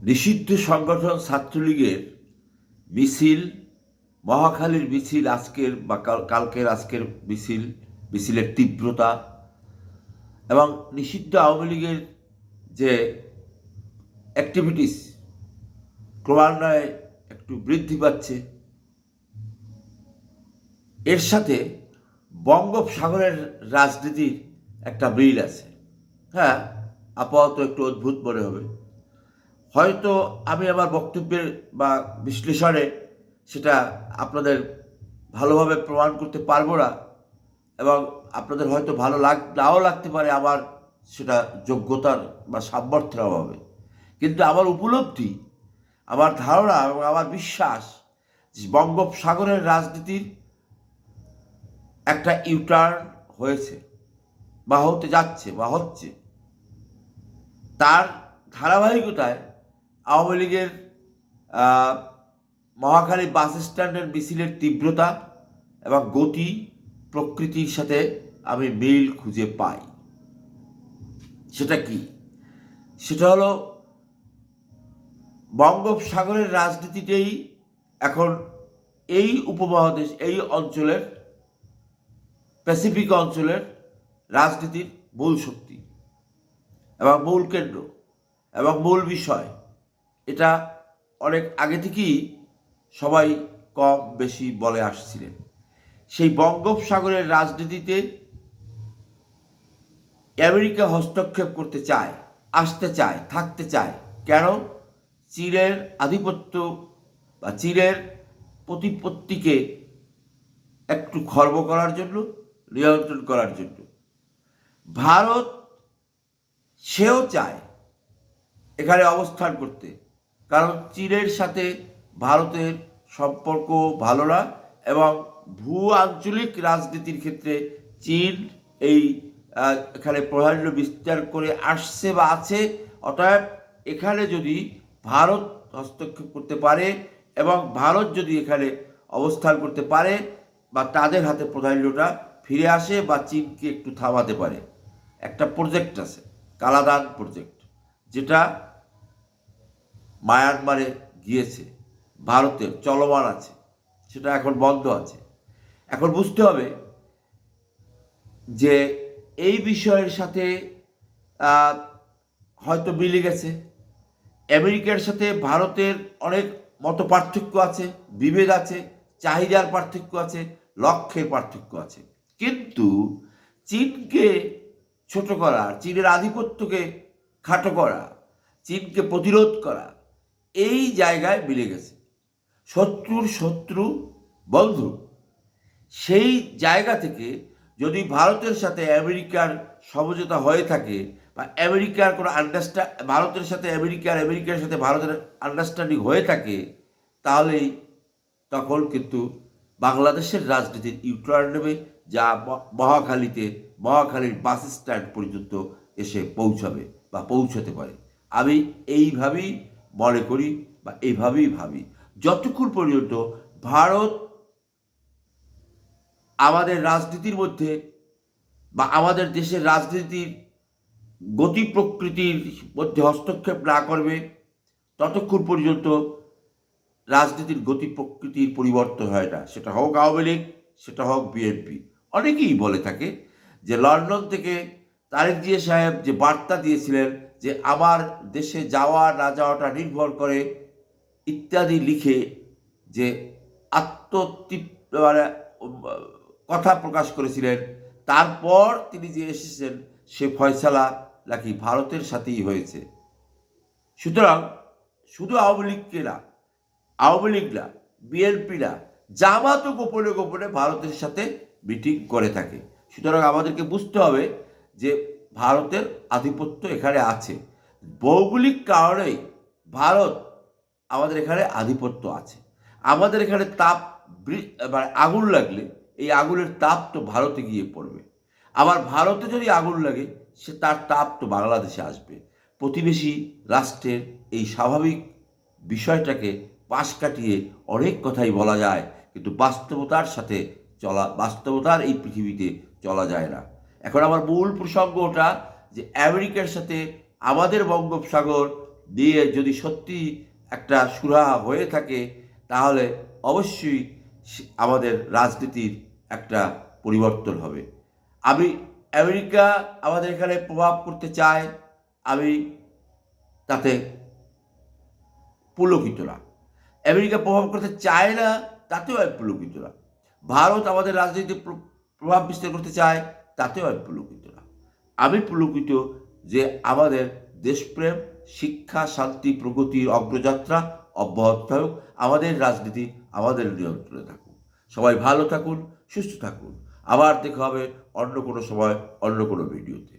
নিষিদ্ধ সংগঠন ছাত্রলীগের মিছিল, মহাখালীর মিছিল, আজকের বা আজকের মিছিলের তীব্রতা এবং নিষিদ্ধ আওয়ামী লীগের যে অ্যাক্টিভিটিস ক্রমান্বয়ে একটু বৃদ্ধি পাচ্ছে, এর সাথে বঙ্গোপসাগরের রাজনীতির একটা মিল আছে। হ্যাঁ, আপাতত একটু অদ্ভুত মনে হবে, হয়তো আমি আমার বক্তব্যের বা বিশ্লেষণে সেটা আপনাদের ভালোভাবে প্রমাণ করতে পারবো না, এবং আপনাদের হয়তো ভালো নাও লাগতে পারে আমার সেটা যোগ্যতার বা সামর্থ্যের অভাবে। কিন্তু আমার উপলব্ধি, আমার ধারণা এবং আমার বিশ্বাস যে বঙ্গোপসাগরের রাজনীতির একটা ইউটার্ন হয়েছে বা হতে যাচ্ছে বা হচ্ছে। তার ধারাবাহিকতায় আওয়ামী লীগের মহাখালী বাস স্ট্যান্ডের মিছিলের তীব্রতা এবং গতি প্রকৃতির সাথে আমি মিল খুঁজে পাই। সেটা কি? সেটা হলো বঙ্গোপসাগরের রাজনীতিতেই এখন এই উপমহাদেশ, এই অঞ্চলের, প্যাসিফিক অঞ্চলের রাজনীতির মূল শক্তি এবং মূল কেন্দ্র এবং মূল বিষয়। এটা অনেক আগে থেকেই সবাই কম বেশি বলে আসছিলেন। সেই বঙ্গোপসাগরের রাজনীতিতে আমেরিকা হস্তক্ষেপ করতে চায়, আসতে চায়, থাকতে চায়। কেন? চীনের আধিপত্য বা চীনের প্রতিপত্তিকে একটু খর্ব করার জন্য, নিয়ন্ত্রণ করার জন্য। ভারত সেও চায় এখানে অবস্থান করতে, কারণ চীনের সাথে ভারতের সম্পর্ক ভালো না, এবং ভূ আঞ্চলিক রাজনীতির ক্ষেত্রে চীন এই এখানে প্রাধান্য বিস্তার করে আসছে বা আছে। অতএব এখানে যদি ভারত হস্তক্ষেপ করতে পারে এবং ভারত যদি এখানে অবস্থান করতে পারে বা তাদের হাতে প্রাধান্যটা ফিরে আসে বা চীনকে একটু থামাতে পারে, একটা প্রজেক্ট আছে, কালাদান প্রজেক্ট, যেটা মায়ানমারে গিয়েছে, ভারতের চলমান আছে, সেটা এখন বন্ধ আছে। এখন বুঝতে হবে যে এই বিষয়ের সাথে হয়তো মিলে গেছে। আমেরিকার সাথে ভারতের অনেক মত পার্থক্য আছে, বিভেদ আছে, চাহিদার পার্থক্য আছে, লক্ষ্যের পার্থক্য আছে। কিন্তু চীনকে ছোট করা, চীনের আধিপত্যকে খাটো করা, চীনকে প্রতিরোধ করা, এই জায়গায় মিলে গেছে। শত্রুর শত্রু বন্ধু, সেই জায়গা থেকে যদি ভারতের সাথে আমেরিকার সমঝোতা হয়ে থাকে বা আমেরিকার কোনো ভারতের সাথে আমেরিকার সাথে ভারতের আন্ডারস্ট্যান্ডিং হয়ে থাকে, তাহলেই তখন কিন্তু বাংলাদেশের রাজনীতির ইউটার্ন নেবে, যা মহাখালীর বাস স্ট্যান্ড পর্যন্ত এসে পৌঁছাবে বা পৌঁছাতে পারে। আমি এইভাবেই মনে করি বা এইভাবেই ভাবি, যতক্ষণ পর্যন্ত ভারত আমাদের রাজনীতির মধ্যে বা আমাদের দেশের রাজনীতির গতি প্রকৃতির মধ্যে হস্তক্ষেপ না করবে, ততক্ষণ পর্যন্ত রাজনীতির গতি প্রকৃতির পরিবর্তন হয় না। সেটা হোক আওয়ামী লীগ, সেটা হোক বিএনপি। অনেকেই বলে থাকে যে লন্ডন থেকে তারেক জিয়া সাহেব যে বার্তা দিয়েছিলেন যে আমার দেশে যাওয়া না যাওয়াটা নির্ভর করে ইত্যাদি লিখে যে মানে কথা প্রকাশ করেছিলেন, তারপর তিনি যে এসেছেন সে ফয়সালা নাকি ভারতের সাথেই হয়েছে। সুতরাং শুধু আওয়ামী লীগ না, বিএনপি না, জামাতও গোপনে গোপনে ভারতের সাথে মিটিং করে থাকে। সুতরাং আমাদেরকে বুঝতে হবে যে ভারতের আধিপত্য এখানে আছে। ভৌগোলিক কারণেই ভারত আমাদের এখানে আধিপত্য আছে। আমাদের এখানে মানে আগুন লাগলে এই আগুনের তাপ তো ভারতে গিয়ে পড়বে। আবার ভারতে যদি আগুন লাগে তার তাপ তো বাংলাদেশে আসবে। প্রতিবেশী রাষ্ট্রের এই স্বাভাবিক বিষয়টাকে পাশ কাটিয়ে অনেক কথাই বলা যায়, কিন্তু বাস্তবতার এই পৃথিবীতে চলা যায় না। এখন আমার মূল প্রসঙ্গ ওটা যে আমেরিকার সাথে আমাদের বঙ্গোপসাগর দিয়ে যদি সত্যি একটা সুরাহা হয়ে থাকে, তাহলে অবশ্যই আমাদের রাজনীতির একটা পরিবর্তন হবে। আমি আমেরিকা আমাদের এখানে প্রভাব করতে চায়, আমি তাতে পুলকিত না। আমেরিকা প্রভাব করতে চায় না, তাতেও আমি পুলকিত না। ভারত আমাদের রাজনীতিতে প্রভাব বিস্তার করতে চায়, তাতেও আমি পুলকিত না। আমি পুলকিত যে আমাদের দেশপ্রেম, শিক্ষা, শান্তি, প্রগতির অগ্রযাত্রা অব্যাহত থাকুক, আমাদের রাজনীতি আমাদের নিয়ন্ত্রণে থাকুক। সবাই ভালো থাকুন, সুস্থ থাকুন। আবার দেখা হবে অন্য কোনো সময়, অন্য কোনো ভিডিওতে।